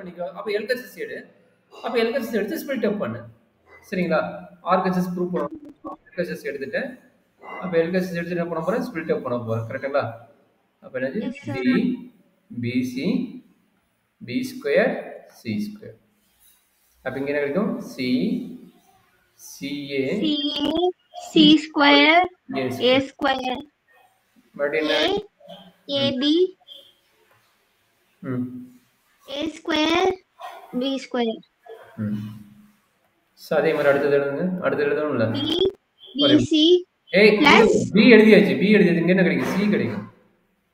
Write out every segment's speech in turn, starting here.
பண்ணிக்கோ. அப்ப LHS எடு. அப்ப LHS எடுத்து ஸ்பிளிட் அப் பண்ணு. சரிங்களா? RHS ப்ரூவ் பண்ணனும். LHS எடுத்துட்டேன். அப்ப LHS எடுத்து என்ன பண்ண போறேன்? ஸ்பிளிட் அப் பண்ண போறேன். கரெக்ட்டுங்களா? அப்ப என்னது? B BC B square C square. அப்ப இங்க என்ன கிடைக்கும்? C CA C square A square but என்ன? AB A square B square. So அதே மாதிரி அடுத்தது எழுதுங்க. அடுத்து எழுதணும் இல்ல? BC plus B எழுதியாச்சு. B எழுதியது இங்க என்ன கிடைக்கும்? C கிடைக்கும்.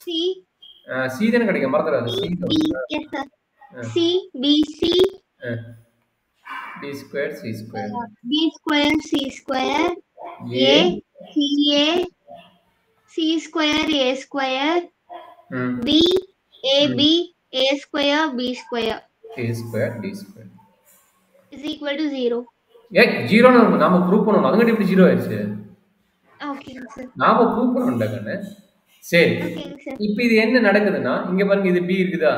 C C தான கிடைக்கும். மறந்துடாத. C yes sir. C BC B square C square. B square C square A CA C square A square B AB A square B square A square D square is equal to 0. Zero நாம prove பண்ணணும். அதுங்கட்டி இப்படி zero ஆயிடுச்சு. Okay sir. நாம prove பண்ணணும்டா கண்ணு. சரி. இப்போ இது என்ன நடக்குதுன்னா இங்க பாருங்க இது B இருக்குதா?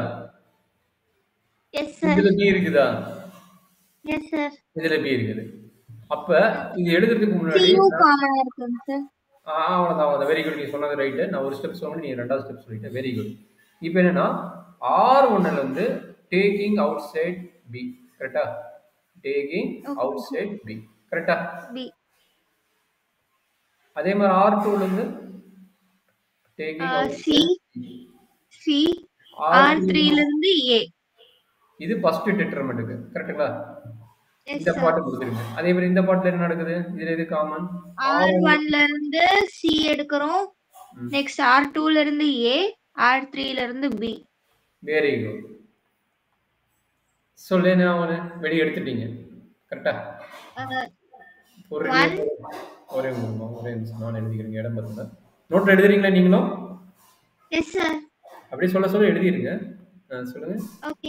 Yes sir. இதுல B இருக்குதா? Yes sir. இதுல B இருக்குது. அப்ப இது எழுதுறதுக்கு முன்னாடி C காமனா இருக்குங்க சார். அவ்வளவுதான். Very good. நீ சொன்னது ரைட். நான் ஒரு ஸ்டெப் சொன்னேன், நீ ரெண்டாவது ஸ்டெப் சொல்லிட்ட. Very good. இப்போ என்னன்னா R1 ல இருந்து டேக்கிங் அவுட் சைட் B. கரெக்ட்டா? Taking out side B. கரெக்ட்டா? B. அதே மாதிரி R2 ல இருந்து டேக்கிங் அவுட் C R3 ல இருந்து A. இது ஃபர்ஸ்ட் டிட்டர்மினன்ட்க்கு. கரெக்ட்டுங்களா? இந்த பார்ட் கொடுத்துருங்க. அதே மாதிரி இந்த பார்ட்ல என்ன நடக்குது? இதுல எது காமன்? R1 ல இருந்து C எடுக்கறோம். நெக்ஸ்ட் R2 ல இருந்து A, R3 ல இருந்து B. Very good. சொல்லேனே அவனே வெளிய எடுத்துட்டீங்க. கரெக்ட்டா? ஒரே நிமிஷம் நான் எழுதிக்கிறேன். இடம் பார்த்துங்க. நோட்ல எழுதுறீங்களா நீங்களும்? Yes sir. அப்படியே சொல்ல எழுதிருங்க. சொல்லுங்க.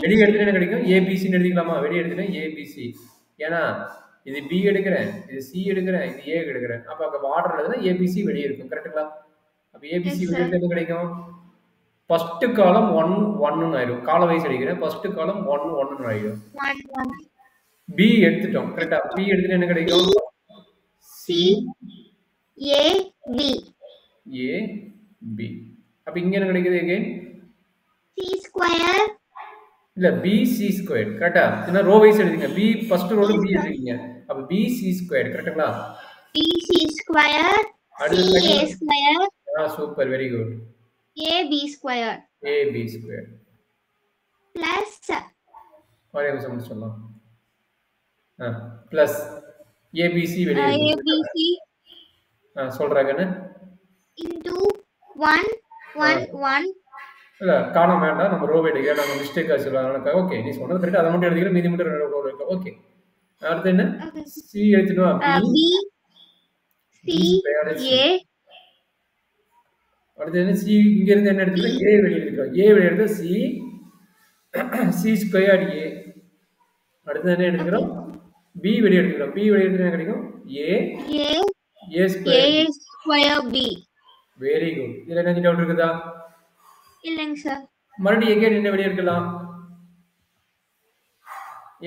வெளிய எடுத்துட்டா என்ன கிடைக்கும்? ABC ன்னு எழுதிக்கலாமா? வெளிய எடுத்துட்டேன் ABC. ஏனா இது B எடுக்கிறேன், இது C எடுக்கிறேன், இது A எடுக்கிறேன். அப்ப ஆர்டர் எழுதுனா ABC வெளிய இருக்கும். கரெக்ட்டுங்களா? அப்ப ABC வெளிய எடுத்தா என்ன கிடைக்கும்? ஃபர்ஸ்ட் காலம் 1 1 ன்னு ஆயிடும். கால வைஸ் எடுக்கிறேன். ஃபர்ஸ்ட் காலம் 1 1 ன்னு ஆயிடும். 1 B எடுத்துட்டோம். கரெக்ட்டா? B எடுத்துட்டா என்ன கிடைக்கும்? C A B A B. அப்ப இங்க என்ன கிடைக்குது again? C square இல்ல BC ஸ்கொயர். கரெக்ட்டா? ஏன்னா ரோ வைஸ் எழுதுங்க. B ஃபர்ஸ்ட் ரோல B எழுதுறீங்க. அப்ப BC ஸ்கொயர். கரெக்ட்டுங்களா? BC square C A square. Super. Very good. AB square. AB square plus ஒரே நிமிஷம் முடிச்சிடலாம். பிளஸ் ABC வெளியே ABC சொல்றாங்கன்னு into 1 1 1 இல்ல காண வேண்டாம். நம்ம ரோ எடுக்க நம்ம மிஸ்டேக் ஆச்சு. அதனால ஓகே நீ சொன்னது கரெக்ட். அதை மட்டும் எடுத்துக்கிறேன். மீதி மட்டும் ரோ எடுக்க. ஓகே. அடுத்து என்ன? C எடுத்துட்டோம். B C A அடுத்து என்ன? C இங்க இருந்து என்ன எடுத்துக்கிறோம்? A வெளியே எடுத்துக்கிறோம். A வெளியே எடுத்து C ஸ்கொயர் A. அடுத்து என்ன எடுத்துக்கிறோம்? B வெளியே எடுத்துக்கிறோம். B வெளியே எடுத்து என்ன கிடைக்கும்? A square B. Very good. இதுல என்ன டவுட் இருக்குதா? இல்லங்க சார். மறுபடியும் எகைன் என்ன வெளியே எடுக்கலாம்?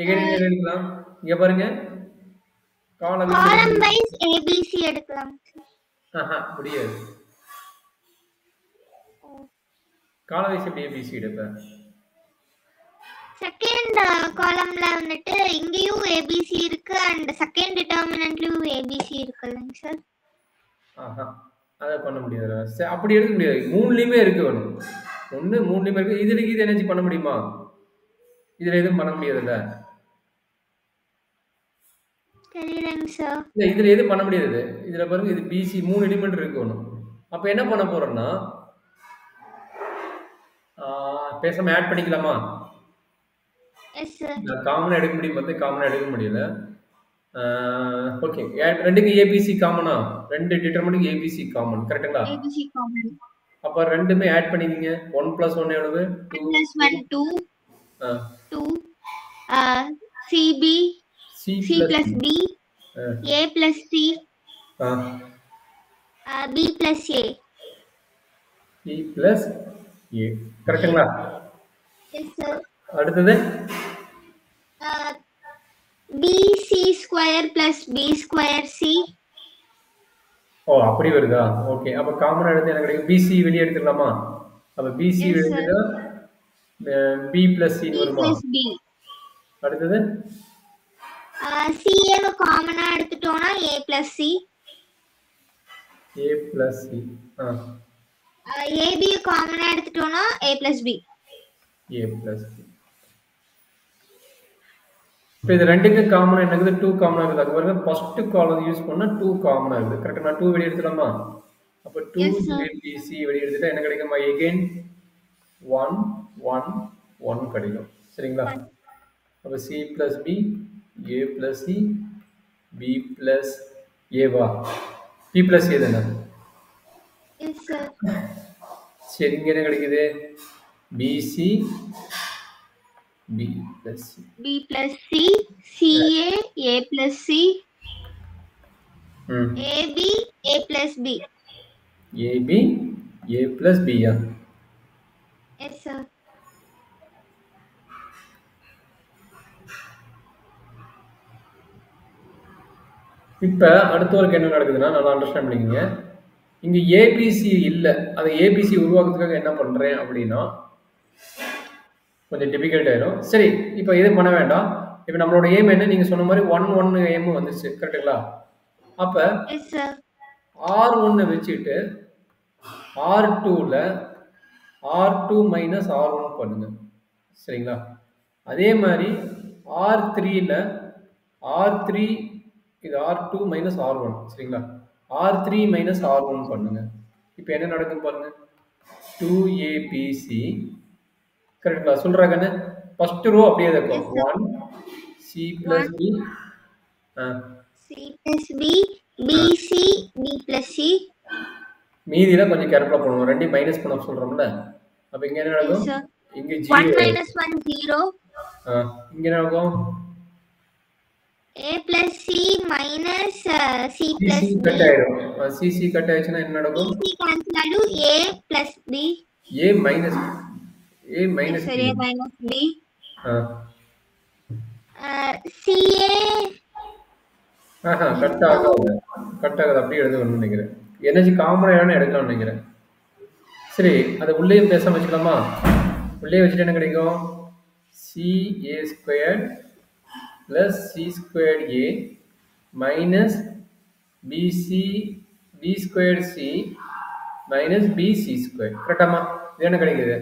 எகைன் என்ன எடுக்கலாம்? இங்க பாருங்க. காலம் வைஸ் ABC எடுக்கலாம். முடியாது. காலம் வைஸ் எப்படி ABC எடுப்பேன்? செகண்ட் காலம்ல வந்துட்டு இங்கேயும் ABC இருக்கு and செகண்ட் டிட்டர்மினன்ட்லயும் ABC இருக்குல்லங்க சார். அத பண்ண முடியாது. அப்படி எடுக்க முடியாது. மூணுலயுமே இருக்கு வேணும். ஒண்ணு மூணுலயுமே இருக்கு. இதுல இது எனர்ஜி பண்ண முடியுமா? இதுல எதுவும் பண்ண முடியாதுல்ல. தெரியலங்க சார். இல்ல இதுல எதுவும் பண்ண முடியாது. இதுல பாருங்க இது BC மூணு எலிமெண்ட் இருக்கு வேணும். அப்ப என்ன பண்ண போறோம்னா பேசாம ஆட் பண்ணிக்கலாமா? Yes sir. நான் காமனா எடுக்க முடியும். வந்து காமனா எடுக்க முடியல. ஓகே. ரெண்டுக்கு ABC காமனா? ரெண்டு டிட்டர்மினன்ட்க்கு ABC காமன். கரெக்ட்டுங்களா? ABC common. அப்ப ரெண்டுமே ஆட் பண்ணிக்கங்க. 1 + 1 எவ்வளவு? 2 + 1 2 2 CB C plus B A plus C B plus A B plus A. கரெக்ட்டுங்களா? Yes sir. அடுத்தது square plus b square c. ஓ அப்படி வருதா? ஓகே. அப்ப காமனா எடுத்து எனக்கு கிடைக்கும் பிசி வெளியே எடுத்துடலாமா? அப்ப பிசி Yes, sir. எடுத்துட்டா பி பிளஸ் சி b வருமா? plus b. அடுத்தது ca வை காமனா எடுத்துட்டோம்னா a plus c. A plus C. ab வை காமனா எடுத்துட்டோம்னா a plus b. A plus C. இப்போ இது ரெண்டுக்கு காமனா என்ன இருக்குது? 2 காமனா இருக்குது. அது பாருங்க ஃபர்ஸ்ட் காலம் யூஸ் பண்ணா 2 காமனா இருக்குது. கரெக்ட்டா? நான் 2 வெளிய எடுத்துலாமா? அப்ப 2 Yes, sir. ABC வெளிய எடுத்துட்டா என்ன கிடைக்குமா? again 1 1 1 கிடைக்கும். சரிங்களா? அப்ப C plus B, A plus C, B plus A வா? P plus A தானே? Yes, sir. சரி இங்க என்ன கிடைக்குது? BC B plus C. b plus c, ca a plus c, ab a plus b. AB A plus B yeah? Yes, sir. இப்போ அடுத்த ஒரு என்ன நடக்குதுன்னா நல்லா அண்டர்ஸ்டாண்ட் பண்ணிக்கோங்க. இங்க ஏபிசி இல்லை. அதை ஏபிசி உருவாக்குறதுக்காக என்ன பண்றேன் அப்படின்னா கொஞ்சம் டிஃபிகல்ட் ஆயிடும். சரி இப்போ எதுவும் பண்ண வேண்டாம். இப்போ நம்மளோட ஏம் என்ன? நீங்க சொன்ன மாதிரி 1 ஏம் வந்துச்சு கரெக்டுங்களா? அப்ப Yes, sir. R1 வச்சுட்டு R2ல R2 மைனஸ் R1 பண்ணுங்க. சரிங்களா? அதே மாதிரி R3ல R3 இது R2 மைனஸ் R1 சரிங்களா? R3 மைனஸ் R1 பண்ணுங்க. இப்போ என்ன நடக்கும் பாருங்க. 2ABC கரெக்டுங்களா? சொல்றாங்கன்னு ஃபர்ஸ்ட் ரோ அப்படியே இருக்கும். 1 C plus B c plus b, bc b plus c. மீதியில கொஞ்சம் கேர்ஃபுல்லா போடணும். ரெண்டையும் மைனஸ் பண்ண சொல்றோம்ல. அப்ப இங்க என்ன Yes, நடக்கும்? sir. இங்க 1 0 minus 1 0. இங்க என்ன நடக்கும்? a plus c minus c plus CC b. Cut ஆயிடும். CC கட் ஆயிடுச்சுன்னா என்ன நடக்கும்? c cancel ஆயிடும். a plus b. A minus Sorry, a minus b. ca cut ஆகாது. கட் ஆகாது. அப்படியே எழுதணும்னு நினைக்கிறேன். எனர்ஜி காமனான எடுக்கலாம்னு நினைக்கிறேன். சரி அதை உள்ளேயும் பேசாம வச்சுக்கலாமா? உள்ளே வச்சுட்டு என்ன கிடைக்கும்? CA squared plus C squared A minus BC B squared C minus BC squared. கரெக்டாமா? இது என்ன கிடைக்குது?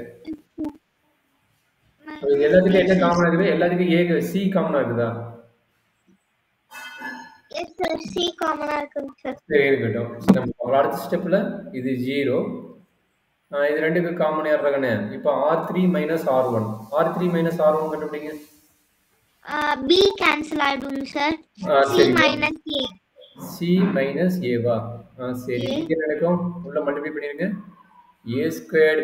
இது எல்லாத்துக்கும் என்ன காமனா இருக்குது? எல்லாத்துக்கும் A C காமனா இருக்குதா? Yes, sir. c காமனா இருக்குங்க சார். சரி இருக்கட்டும். நம்ம அடுத்த ஸ்டெப்ல இது 0. இது ரெண்டுக்கு காமன் ஏறாங்கனே. இப்போ R3 minus R1. R3 minus R1 கண்டுபிடிங்க. b கேன்சல் ஆயிடும் sir. c minus a. C minus A வா? சரி இங்க என்ன நடக்கும்? உள்ள மல்டிப்ளை பண்ணிருங்க. A squared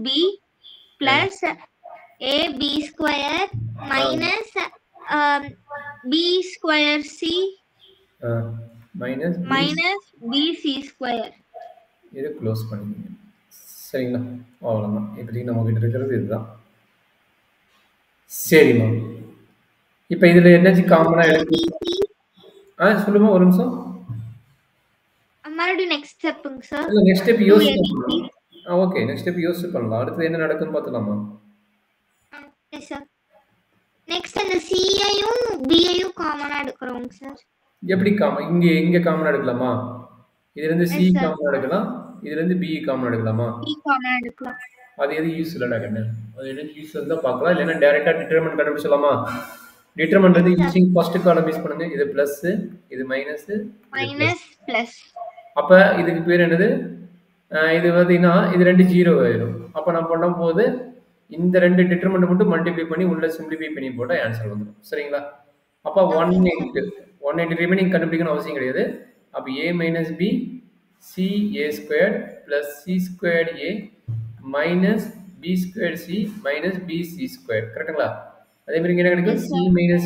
B plus ab square minus b square c minus bc square. இது க்ளோஸ் பண்ணிக்கங்க. சரிங்களா? அவ்வளோதான். இப்போதைக்கு நம்ம கிட்ட இருக்கிறது இதுதான். சரிம்மா. இப்போ இதுல என்னச்சு காமனா எடுத்து சொல்லுமா ஒரு நிமிஷம். மறுபடியும் நெக்ஸ்ட் ஸ்டெப்புங்க சார். இல்ல நெக்ஸ்ட் ஸ்டெப் யோசிச்சு பண்ணலாம். ஓகே நெக்ஸ்ட் ஸ்டெப் யோசிச்சு பண்ணலாம். அடுத்து என்ன நடக்கும்னு பார்த்தலாமா? Yes sir. நெக்ஸ்ட் அந்த c ஐயும் b ஐயும் காமனா எடுக்கறோம் சார். எப்படி இங்க காமனா எடுக்கலாமா? இதுல இருந்து c காமனா எடுக்கலாம். இதுல இருந்து b காமனா எடுக்கலாமா? b காமனா எடுக்கலாம். அது எது யூஸ் இல்லடா கண்ணு. அது எது யூஸ் இருந்தா பார்க்கலாம். இல்லனா டைரக்டா டிட்டர்மினன்ட் கண்டுபிடிச்சலாமா? டிட்டர்மினன்ட் வந்து யூசிங் ஃபர்ஸ்ட் காலம் யூஸ் பண்ணுங்க. இது பிளஸ், இது மைனஸ் பிளஸ். அப்ப இதுக்கு பேர் என்னது? இது பாத்தீங்கன்னா இது ரெண்டு 0 ஆயிடும். அப்ப நான் பண்ணும்போது இந்த ரெண்டு டிட்டர்மினன்ட் மட்டும் மல்டிப்ளை பண்ணி உள்ள சிம்பிளிஃபை பண்ணி போட்டா ஆன்சர் வந்துடும். சரிங்களா? அப்ப 180 ரிமைனிங் கண்டுபிடிக்கணும் அவசியம் கிடையாது. அப்ப a minus b c a squared plus c squared a minus b squared c minus b c squared. கரெக்ட்டுங்களா? அதே மாதிரி இங்க என்ன கிடைக்கும்? c minus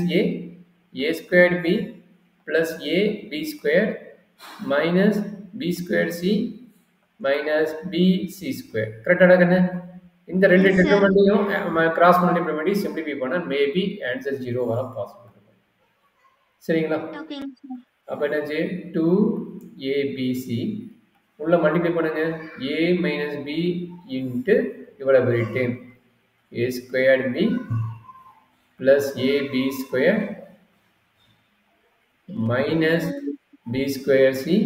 a squared b plus a b squared minus b squared c minus b c squared. கரெக்டாடா கண்ணு? இந்த ரெண்டு டிட்டர்மினன்ட்டையும் cross multiply பண்ணி சிம்பிளிஃபை பண்ணா மேபி ஆன்சர் 0 வர பாசிபிள். சரிங்களா? ஓகேங்க சார். அப்ப என்னாச்சு 2abc உள்ள மல்டிப்ளை பண்ணுங்க a minus b into இவ்வளவு return a squared b plus ab squared minus b square c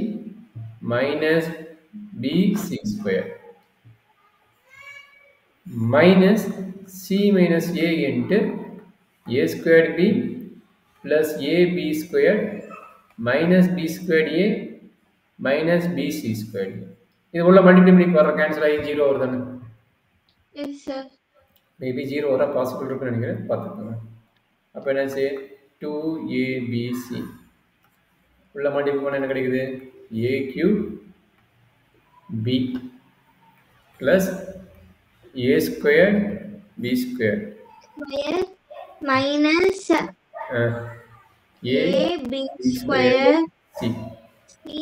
minus bc square minus c minus a into a squared b plus ab squared minus b squared a minus bc squared a. இது உள்ள multiply பண்ணி பாருங்க cancel ஆகி 0 வருதானே? Yes sir. Maybe 0 வர possible இருக்குன்னு நினைக்கிறேன், பார்த்துக்கோங்க. அப்போ என்னாச்சு 2abc உள்ள மல்டிப்ளை பண்ண என்ன கிடைக்குது a cube b plus a squared b squared square minus ab square c C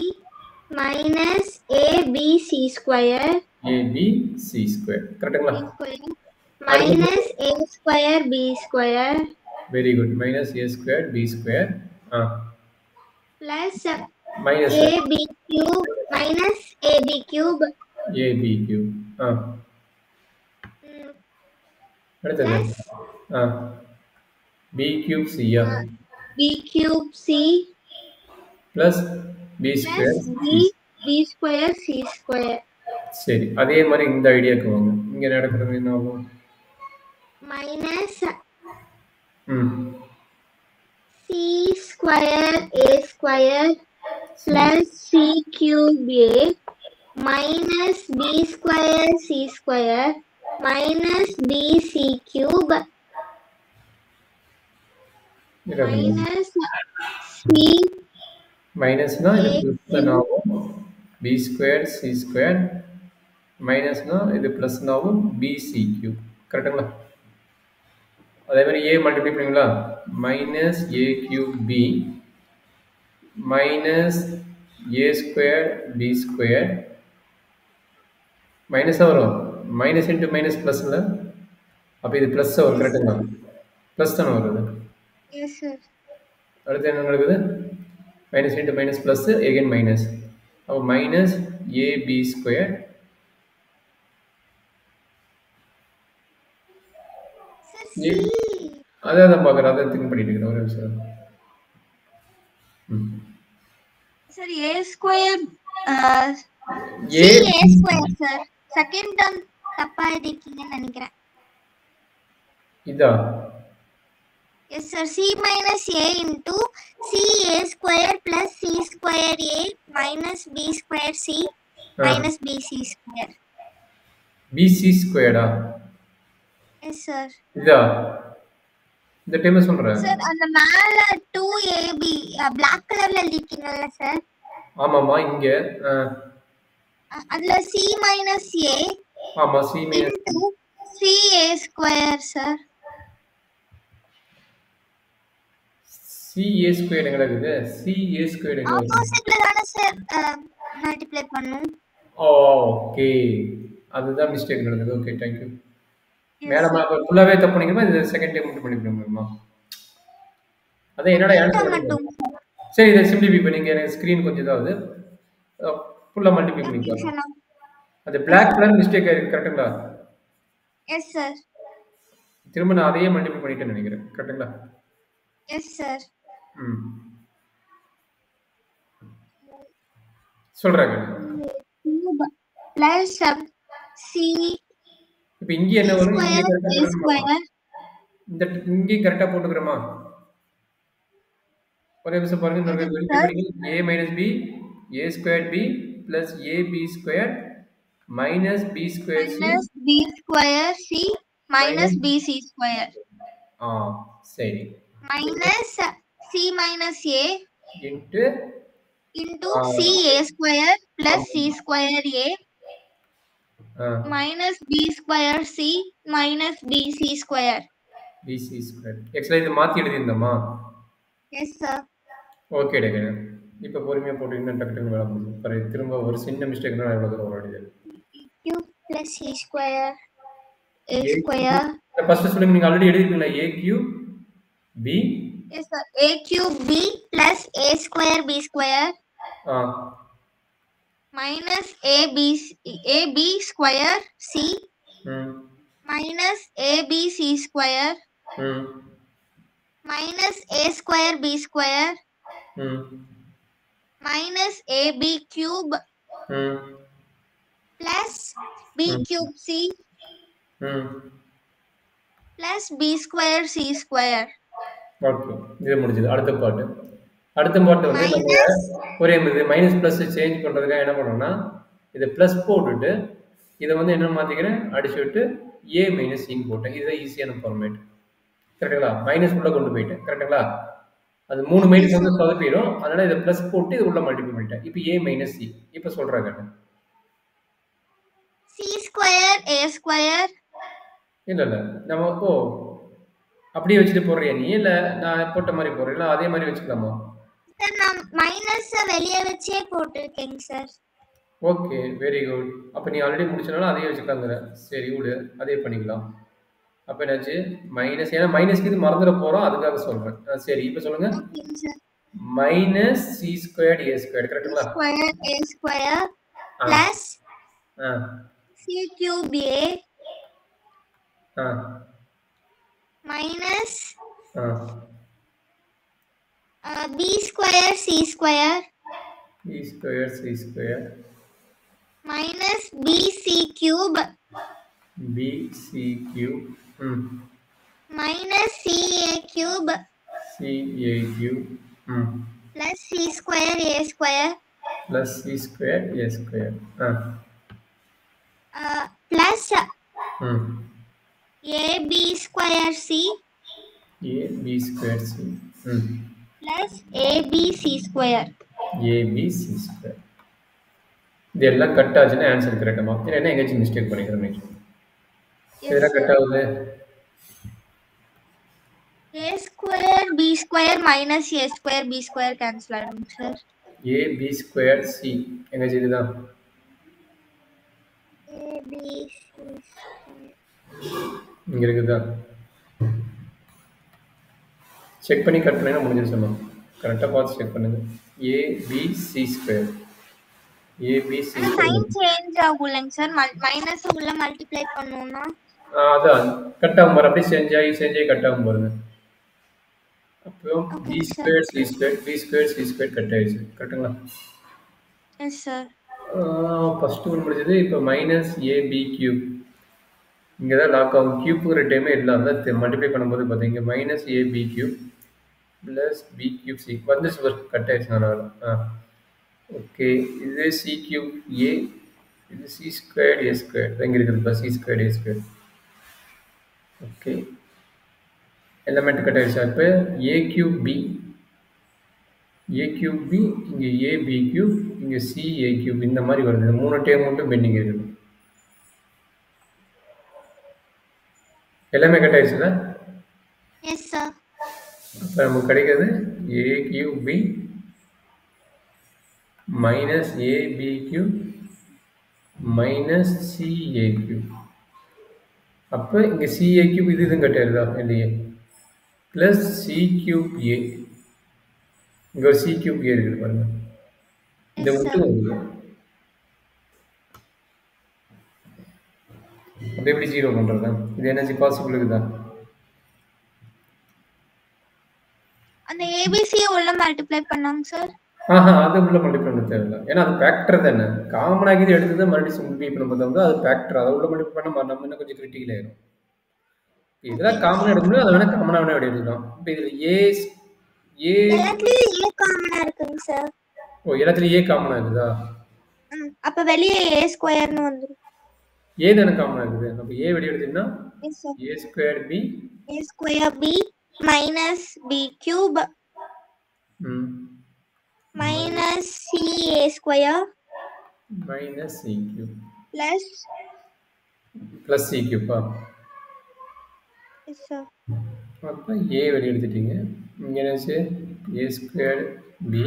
minus ABC square abc square கரெக்ட்டுங்களா? Minus A square B square very good minus a squared b square plus minus AB cube minus AB cube ab cube அடுத்தது b cube c B cube C plus b square plus B square C square. சரி அதே மாதிரி இந்த ஐடியாக்கு வாங்க. இங்க நடக்கிறது என்ன ஆகும் minus c square a square plus c cube a minus b square C square minus b c cube minus c மைனஸ்னா இது பிளஸ் ஆகும் b ஸ்கொயர் c ஸ்கொயர் மைனஸ்னா இது பிளஸ் ஆகும் bc கியூப் கரெக்ட்டுங்களா? அதே மாதிரி a மல்டிப்ளை பண்ணீங்களா minus a cube b minus a square b square மைனஸாக வரும் மைனஸ் இன்ட்டு மைனஸ் ப்ளஸ் இல்லை அப்போ இது ப்ளஸ்ஸாக வரும் கரெக்டுங்களா? ப்ளஸ் தானே வருது. Yes sir. அடுத்து என்ன நடக்குது minus into minus plus again minus அப்போ மைனஸ் ab ஸ்கொயர் அதான் பார்க்குறேன் அதை திங்க் பண்ணிட்டு இருக்கிறேன் ஒரு நிமிஷம். Sir A square a square sir second term தப்பா எழுதிருக்கீங்கன்னு நினைக்கிறேன். இதா yes sir c minus a into c a square plus c square a minus b square c minus bc square. bc ஸ்கொயர்டா? Yes sir. இதா இந்த time சொல்றேன் sir அந்த மேல 2ab black கலர்ல எழுதிருக்கீங்கல்ல சார்? ஆமாமா இங்க அதுல c minus a ஆமா c minus into c a square sir. ca square எங்க இருக்குது ca ஸ்கொயர் எங்க இருக்குது ஆப்போசிட்ல தான சார் மல்டிப்ளை பண்ணனும். ஓகே அதுதான் மிஸ்டேக் நடந்தது. ஓகே थैंक यू மேடம் அப்ப ஃபுல்லாவே தப்பு பண்ணிக்கமா இது செகண்ட் டைம் மட்டும் பண்ணிக்கணுமா? அத என்னடா ஆன்சர் சரி இத சிம்பிளிஃபை பண்ணீங்க எனக்கு ஸ்கிரீன் கொஞ்சம் இதாவது ஃபுல்லா மல்டிப்ளை பண்ணிக்கலாம். அது Black கலர் மிஸ்டேக் ஆயிருக்கு கரெக்ட்டுங்களா? Yes sir. திரும்ப நான் அதையே மல்டிப்ளை பண்ணிட்டேன்னு நினைக்கிறேன் கரெக்ட்டுங்களா? Yes sir. சொல்றாங்க பிளஸ் c இப்போ இங்க என்ன வரும் a square இந்த இங்க கரெக்ட்டா போட்டுக்கறமா? ஒரே நிமிஷம் பாருங்க இந்த வெரிஃபை பண்ணி a minus b a squared b plus ab squared minus b squared c minus b square c minus bc square. சரி minus c minus a into c a square plus c square a minus b square c minus bc square. bc square actually இது மாத்தி எழுதிருந்தமா? Yes sir. Okay டேங்க இப்போ பொறுமையா போட்டுக்கினா டக்கு வேலை முடியும். பாரு திரும்ப ஒரு சின்ன மிஸ்டேக்னா எவ்வளவு தூரம் ஓடிடுது. q plus c square a square first சொல்லுங்க நீங்க already எழுதிருக்கீங்களா a cube b Yes, sir. A cube B plus A square B square ஆ minus AB square C ம் minus AB C square ம் minus A square B square ம் minus AB cube ம் plus B ம் cube C ம் plus B square C square okay இது முடிஞ்சது. அடுத்த பாட்டு வந்து நம்ம minus ஒரே இது மைனஸ் ப்ளஸ் சேஞ்ச் பண்ணுறதுக்காக என்ன பண்ணோம்னா இதை ப்ளஸ் போட்டுட்டு இதை வந்து என்ன மாற்றிக்கிறேன் அடிச்சு விட்டு ஏ மைனஸ் சின்னு போட்டேன். இதுதான் ஈஸியான ஃபார்மேட். கரெக்டுங்களா? மைனஸ் உள்ள கொண்டு போயிட்டேன். கரெக்டுங்களா? அது 3 மைனஸ் வந்து சொதப்பிடும். அதனால இதை ப்ளஸ் போட்டு இது உள்ள மல்டிபிள் பண்ணிட்டேன். இப்போ ஏ மைனஸ் சி. இப்போ சொல்கிறேன் C square A square இல்லை நம்ம அப்படியே வச்சுட்டு போடுறியா நீ, இல்லை நான் போட்ட மாதிரி போடுறீங்களா? அதே மாதிரி வச்சுக்கலாமா? சார் நான் மைனஸ் வெளியே வச்சே போட்டிருக்கேங்க சார். Okay, very good. அப்போ நீ ஆல்ரெடி முடிச்சனால அதையே வச்சுக்கலாங்கிற. சரி விடு, அதே பண்ணிக்கலாம். அப்போ என்னாச்சு மைனஸ், ஏன்னா மைனஸ்க்கு இது மறந்துட போகிறோம், அதுக்காக சொல்கிறேன். சரி இப்போ சொல்லுங்க. மைனஸ் சி ஸ்கொயர்ட் ஏ ஸ்கொயர்ட். கரெக்டுங்களா? Square a square plus c cube A minus b square c square minus bc cube minus ca cube plus c square a square plus ab square c plus abc square. இதெல்லாம் cut ஆச்சுன்னா answer கரெக்டாமா? இல்லைன்னா எங்கேயாச்சும் mistake பண்ணிக்கிறேன். இதெல்லாம் cut ஆகுது. a square b square minus a square b square cancel ஆகும் sir. a b square c எங்கேயாச்சும் இதுதான். இங்க இருக்குதா? செக் பண்ணி கட் பண்ணினா முடிஞ்சிருச்சுமா. கரெக்டாக பார்த்து செக் பண்ணுங்க. ABC ஸ்கொயர் சைன் சேஞ்ச் ஆகும்லங்க சார். மைனஸ் உள்ள மல்டிப்ளை பண்ணனும்னா அதான் கட் ஆகும் பாரு. அப்படியே சேஞ்ச் ஆகி கட் ஆகும் பாருங்க. அப்போ b square c square cut ஆயிடுச்சு. கரெக்ட்டுங்களா? Yes sir. ஃபர்ஸ்ட் ஒன் முடிஞ்சது. இப்போ மைனஸ் ஏபி கியூப் இங்கே தான் லாக் ஆகும். கியூப்புங்கிற டைமே இல்லை, அதான் மல்டிப்ளை பண்ணும்போது பார்த்தீங்க. Minus AB cube plus B cube C வந்து கட் ஆயிடுச்சு. அதனால் ஓகே, இது சி கியூப் ஏ, இது சி ஸ்கொயர்ட் ஏ ஸ்கொயர்ட் இங்கே இருக்குதுப்பா. சி ஸ்கொயர்ட் ஏ ஸ்கொயர். ஓகே, எலமெண்ட் கட் ஆயிடுச்சா? இப்போ ஏ கியூப் பி இங்கே ஏபி கியூப், இங்கே சி ஏ கியூப், இந்த மாதிரி வருது. இந்த 3 டேம் மட்டும் பெண்டிங் இருக்குது. எல்லாமே கட் ஆயிடுச்சுல? Yes sir. அப்போ நமக்கு கிடைக்கிறது a cube b minus AB cube minus c a cube. அப்போ இங்கே சிஏ கியூப் இதுவும் கட் ஆயிருதா? இல்லையே. ப்ளஸ் சி கியூப் ஏ, இங்கே ஒரு சி கியூப் ஏ இருக்குது பாருங்க. இதை மட்டும் வருது. அப்போ எப்படி ஜீரோ பண்ணுறதா? இது எனர்ஜி பாசிபிள் இருக்குதா? அந்த ஏபிசி உள்ள மல்டிப்ளை பண்ணாங்க சார். அது உள்ள மல்டிப்ளை பண்ண தேவையில்லை. ஏன்னா அது ஃபேக்டர் தானே. காமனாக இது எடுத்து தான் மறுபடியும் சிம்பிளிஃபை பண்ண பார்த்தோம்னா அது ஃபேக்டர். அதை உள்ள மல்டிப்ளை பண்ண நம்ம இன்னும் கொஞ்சம் கிரிட்டிக்கல் ஆயிடும். இதெல்லாம் காமனாக எடுக்கணும். அதை வேணா காமனாக வேணா எடுக்கலாம். இப்போ இதில் எல்லாத்துலயும் காமனா இருக்குங்க சார். எல்லாத்துலயும் ஏ காமனா இருக்குதா? அப்ப வெளியே ஏ ஸ்கொயர்னு வந்துரும். ஏ தான காமனா இருக்குது. அப்ப ஏ வெளிய எடுத்தீங்கன்னா a square b minus b cube minus c a square minus c cube plus c cube. yes sir. அப்ப a வெளிய எடுத்துட்டீங்க. இங்க என்னச்சு a squared b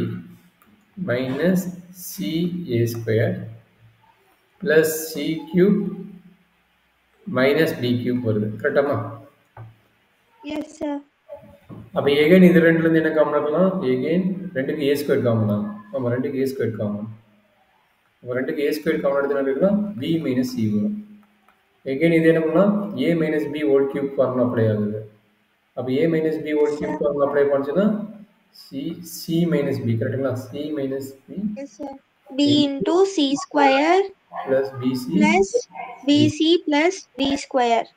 minus c a squared plus c cube minus b cube வருது. கரெக்டாமா? yes sir. அப்போ again இது ரெண்டுலேருந்து என்ன காமன் இருக்கலாம்? எகைன் ரெண்டுக்கு ஏ ஸ்கொயர் காமனா? ஆமாம், ரெண்டுக்கு ஏ ஸ்கொயர் காமன். அப்போ ரெண்டுக்கு ஏ ஸ்கொயர் காமன் எடுத்து என்ன இருக்கலாம்? பி மைனஸ் சி வரும். எகைன் இது என்ன பண்ணலாம்? A minus b whole cube formula apply ஆகுது. அப்போ a minus b whole cube formula apply பண்ணுச்சுன்னா சி மைனஸ் பி கரெக்டுங்களா? C minus b b into c square plus bc plus bc plus d square.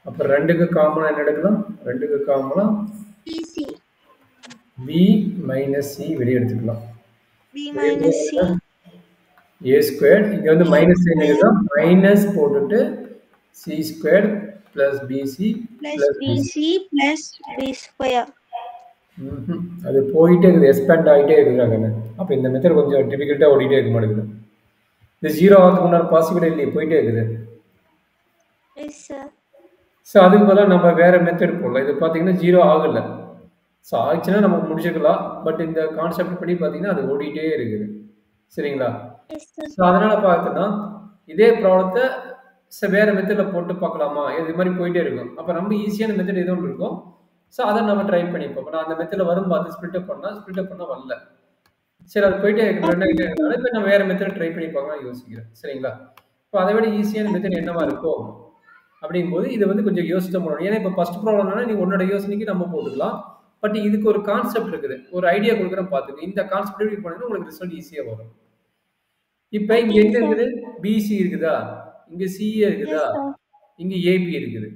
அப்போ ரெண்டுக்கு காமனா என்ன எடுக்கலாம்? ரெண்டுக்கு காமனா bc b மைனஸ் சி வெளியே எடுத்துக்கலாம். b minus c A square இங்கே வந்து மைனஸ் எழுதலாம், மைனஸ் போட்டுட்டு C square plus BC plus bc plus b square. அது போயிட்டே இருக்குது, எக்ஸ்பேண்ட் ஆகிட்டே இருக்குறாங்க. அப்போ இந்த மெத்தட் கொஞ்சம் டிஃபிகல்ட்டாக ஓடிட்டே இருக்க மாட்டேங்குது. இந்த 0 ஆகிறதுக்கு முன்னாடி பாசிபிள் இல்லையே, போயிட்டே இருக்குது. ஸோ அதுக்கு பதிலாக நம்ம வேற மெத்தட் போடலாம். இது பார்த்தீங்கன்னா 0 ஆகலை. ஸோ ஆச்சுன்னா நம்ம முடிச்சுக்கலாம். பட் இந்த கான்செப்ட் படி பார்த்தீங்கன்னா அது ஓடிட்டே இருக்குது. சரிங்களா? ஸோ அதனால் பார்த்தோன்னா இதே ப்ராப்ளத்தை வேறு மெத்தடில் போட்டு பார்க்கலாமா, இது மாதிரி போயிட்டே இருக்கும். அப்போ ரொம்ப ஈஸியான மெத்தட் எது ஒன்று இருக்கும். ஸோ அதை நம்ம ட்ரை பண்ணிப்போம். நான் அந்த மெத்தடில் வரும் பார்த்து ஸ்பிளிட்டப் பண்ணால் வரல. சரி, அது போயிட்டே இருக்கிறதுனால இப்போ நான் வேறு மெத்தட் ட்ரை பண்ணி பார்க்கலாம் யோசிக்கிறேன். சரிங்களா? இப்போ அதை விட ஈஸியான மெத்தட் என்னவா இருக்கும் அப்படிங்கும்போது இதை வந்து கொஞ்சம் யோசிச்சு போடணும். ஏன்னா இப்போ ஃபர்ஸ்ட் ப்ராப்ளம்னா நீ உன்னோட யோசனைக்கு நம்ம போட்டுக்கலாம். பட் இதுக்கு ஒரு கான்செப்ட் இருக்குது, ஒரு ஐடியா கொடுக்குறேன் பார்த்துக்கு. இந்த கான்செப்ட் எப்படி போனீங்கன்னா உங்களுக்கு ரிசல்ட் ஈஸியாக வரும். இப்போ இங்கே என்ன இருக்குது? பிசி இருக்குதா, இங்கே சிஏ இருக்குதா, இங்கே ஏபி இருக்குது.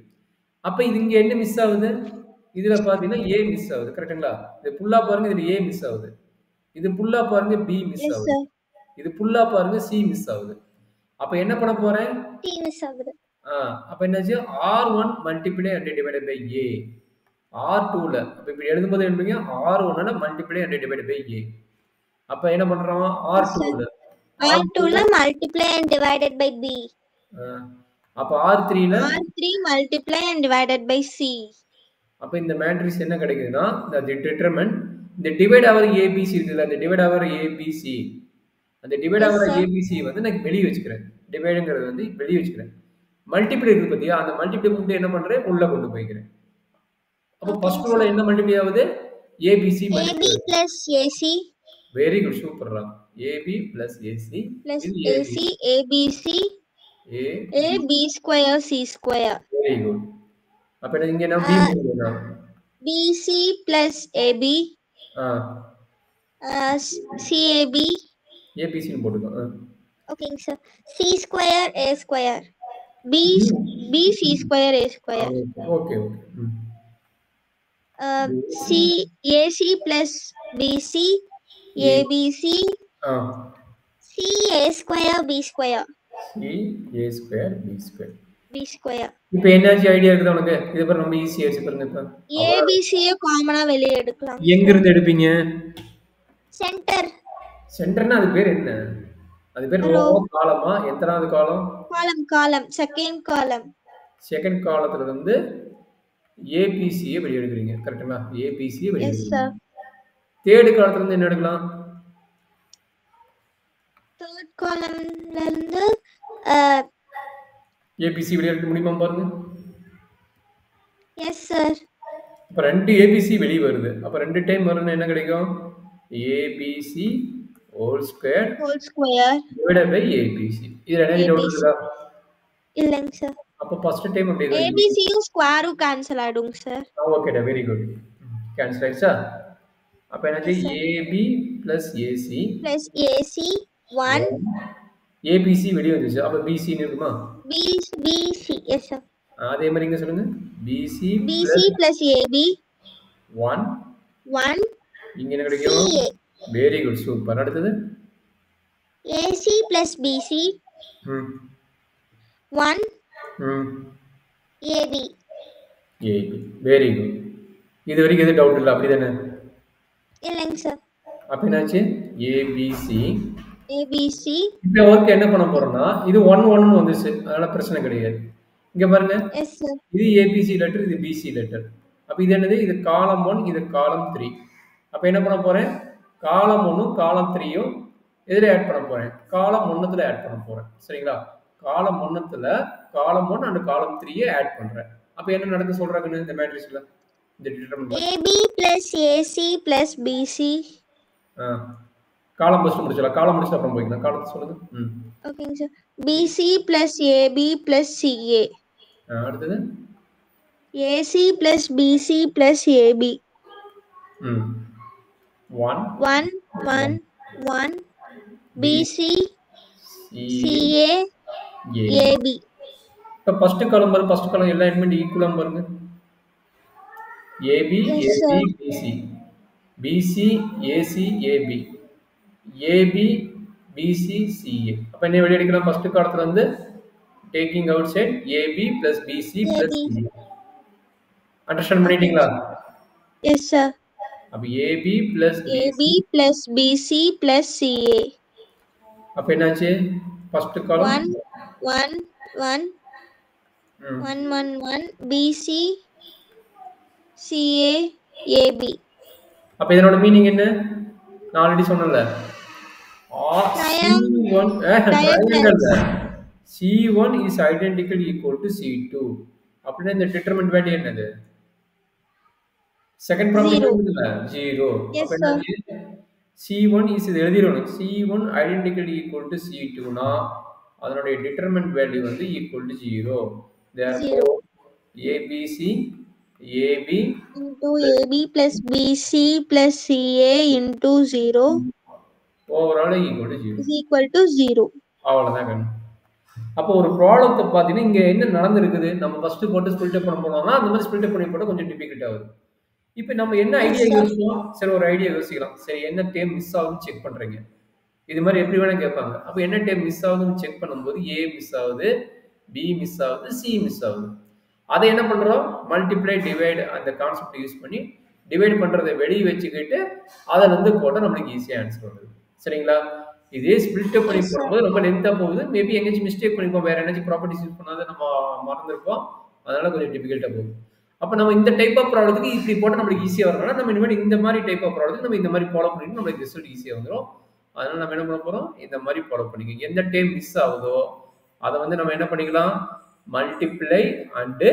அப்போ இது இங்கே என்ன மிஸ் ஆகுது? இதில் பார்த்தீங்கன்னா ஏ மிஸ் ஆகுது. கரெக்டுங்களா? இது ஃபுல்லாக பாருங்க, இதில் ஏ மிஸ் ஆகுது. இது ஃபுல்லாக பாருங்க, பி மிஸ் ஆகுது. இது ஃபுல்லாக பாருங்க, சி மிஸ் ஆகுது. அப்போ என்ன பண்ண போறேன்? டி மிஸ் ஆகுது. அப்போ என்னாச்சு? R1 multiply and divided by a. R2ல அப்போ இப்படி எழுதும்போது எழுதுங்க, R1 multiply and divided by a. அப்போ என்ன பண்றோம்? R2ல multiply and divided by b. அப்போ R3ல R3 multiply and divided by c. அப்போ இந்த மேட்ரிக்ஸ் என்ன கிடைக்குதுன்னா the determine இந்த டிவைட் ஆவர் ஏபிசி இருக்குல்ல, அந்த டிவைட் ஆவர் ஏபிசி, அந்த டிவைட் ஆவர் ஏபிசி வந்து நான் வெளியே வச்சுக்கிறேன். டிவைடுங்கிறது வந்து வெளியே வச்சுக்கிறேன். மல்டிப்ளை இருக்குது பார்த்தியா, அந்த மல்டிப்ளை மட்டும் என்ன பண்ணுறேன்? உள்ளே கொண்டு போய்க்கிறேன். அப்போ ஃபர்ஸ்ட் ரோல என்ன மல்டிப்ளை ஆகுது? A b c AB plus AC. Very good, சூப்பர்ரா. A b plus a c plus AC ABC A B square C square. Very good. அப்போ இங்கே நான் பி போடுறேன். BC plus AB CAB ABC ன்னு போடுங்க. ஓகேங்க sir. C square A square B C square A square. Okay okay. C AC plus BC ABC C A square B square C A square B square B square. இப்போ என்னாச்சு idea இருக்குது உனக்கு? இது பாரு, ரொம்ப ஈஸியா இருக்கு பாருங்க. இப்போ ABC ய காமனா வெளிய எடுக்கலாம். எங்க இருந்து எடுப்பீங்க? சென்டர். சென்டர்னா அது பேர் என்ன? அது பேர் ரோ காலமா? எத்தனாவது காலம்? காலம் செகண்ட் காலம். செகண்ட் காலத்துல இருந்து ஏபிசி ய வெளிய எடுக்கிறீங்க. கரெக்ட்டா? ஏபிசி ய வெளிய எடுக்கிறீங்க. Yes sir. தேர்ட் காலத்துல இருந்து என்ன எடுக்கலாம்? தேர்ட் காலம்ல இருந்து ஏபிசி வெளிய எடுக்க முடியுமா பாருங்க. Yes sir. அப்ப ரெண்டு ஏபிசி வெளிய வருது. அப்ப ரெண்டு டைம் வரும்னா என்ன கிடைக்கும்? ABC whole square divided by ABC. இதுல என்ன டவுட் இருக்கா? இல்லங்க சார். அப்ப ஃபர்ஸ்ட் டைம் அப்படி இருக்கு. ஏபிசி யும் ஸ்கொயர் கேன்சல் ஆயிடும் சார். ஓகேடா, வெரி குட். கேன்சல் ஆயிடுச்சா? அப்ப என்னாச்சு? AB plus AC plus AC 1 ABC வெளிய வந்துச்சு. அப்ப பிசி ன்னு இருக்குமா? BC yes sir. அதே மாதிரி இங்க சொல்லுங்க. பிசி பிளஸ் ஏபி 1 இங்க என்ன கிடைக்கும்? Very good, super. அடுத்து a c plus b c 1 a b very good. இது வரைக்கும் எது டவுட் இல்ல, அப்படிதானே? இல்லங்க சார். அப்ப என்னாச்சு? ஏபிசி இப்போ ஒர்க் என்ன பண்ண போறோம்னா, இது 1 1 வந்துச்சு, அதனால பிரச்சனை கிடையாது. இங்க பாருங்க, இது ஏபிசி லெட்டர், இது பிசி லெட்டர். அப்ப இது என்னது? இது காலம் 1, இது காலம் 3. அப்ப என்ன பண்ண போறேன்? காலம் 1 காலம் 3 எதுல ஆட் பண்ண போறேன்? காலம் 1த்துல ஆட் பண்ண போறேன். சரிங்களா? காலம் 1த்துல காலம் 1 அண்ட் காலம் 3 ஆட் பண்றேன். அப்ப என்ன நடந்து சொல்றாங்கன்னு இந்த மேட்ரிக்ஸ்ல இந்த determinant AB plus AC plus BC. காலம் ஃபர்ஸ்ட் முடிச்சலாம். காலம் முடிச்சு அப்புறம் போய்க்கலாம். காலத்தை சொல்லுங்க. ஓகேங்க sir. BC plus AB plus CA. அடுத்தது AC plus BC plus AB. 1 1 1 1 BC CA AB. இப்போ ஃபர்ஸ்ட் காலம் பாருங்க. ஃபர்ஸ்ட் காலம் எல்லா எலிமெண்ட் ஈக்குவலா பாருங்க. AB Yes, AC sir. BC BC AC AB AB BC CA. அப்ப என்ன வெளிய எடுக்கலாம்? ஃபர்ஸ்ட் காலத்துல வந்து taking outside AB plus BC plus AB. CA. Understand பண்ணிட்டீங்களா? Yes, sir. அப்ப AB plus AB BC. plus BC plus CA. அப்ப என்னாச்சு? First column 1 1 1 1 1 1 BC CA AB. அப்ப இதனோட மீனிங் என்ன? நான் ஆல்ரெடி சொன்னேன்ல. Triangle. C1 is identical equal to C2. அப்படின்னா இந்த டிட்டர்மினன்ட் வேல்யூ என்னது? செகண்ட் ப்ராப்ளம் இருக்குல்ல 0. அப்ப என்னது? C1 is இது எழுதிறணும். C1 identical equal to C2 னா அதனுடைய டிட்டர்மினன்ட் வேல்யூ வந்து equal to 0. Therefore ABC AB into AB plus BC plus CA into 0 overall equal to 0 is equal to 0. அவ்வளவுதான் கண்ணு. அப்போ ஒரு ப்ராப்ளத்தை பார்த்தீங்கன்னா இங்க என்ன நடந்திருக்குது? நம்ம ஃபர்ஸ்ட் போட்டு ஸ்பிளிட் அப் பண்ண போனோம்னா அந்த மாதிரி ஸ்பிளிட் அப் பண்ணி போட்டால் கொஞ்சம் டிஃபிகல்ட் ஆகுது. இப்போ நம்ம என்ன ஐடியா யோசிச்சோம்? சரி ஒரு ஐடியா யோசிக்கலாம். சரி என்ன டேம் மிஸ் ஆகுதுன்னு செக் பண்றீங்க. இது மாதிரி எப்படி வேணா கேட்பாங்க. அப்போ என்ன டேம் மிஸ் ஆகுதுன்னு செக் பண்ணும்போது A மிஸ் ஆகுது, B மிஸ் ஆகுது, C மிஸ் ஆகுது. அதை என்ன பண்றோம்? மல்டிப்ளை டிவைட் அந்த கான்செப்ட் யூஸ் பண்ணி டிவைட் பண்றதை வெளியே வச்சுக்கிட்டு அதை வந்து போட்டால் நம்மளுக்கு ஈஸியாக ஆன்சர் வருது. சரிங்களா? இதே ஸ்பிளிட் அப் பண்ணி போடும்போது ரொம்ப லென்த்தா போகுது. மேபி எங்கேயாச்சும் மிஸ்டேக் பண்ணிப்போம், வேற எங்கேயாச்சும் ப்ராப்பர்ட்டிஸ் யூஸ் பண்ணாத நம்ம மறந்துருப்போம். அதனால கொஞ்சம் டிஃபிகல்ட்டா போகுது. அப்போ நம்ம இந்த டைப் ஆஃப் ப்ராப்ளத்துக்கு இப்படி போட்டால் நம்மளுக்கு ஈஸியாக வரணும்னா நம்ம இனிமேல் இந்த மாதிரி டைப் ஆஃப் ப்ராப்ளத்துக்கு நம்ம இந்த மாதிரி ஃபாலோ பண்ணிட்டு நம்மளுக்கு ரிசல்ட் ஈஸியாக வந்துடும். அதனால நம்ம என்ன பண்ண போறோம்? இந்த மாதிரி ஃபாலோ பண்ணிக்க. எந்த டைம் மிஸ் ஆகுதோ அதை வந்து நம்ம என்ன பண்ணிக்கலாம்? Multiply and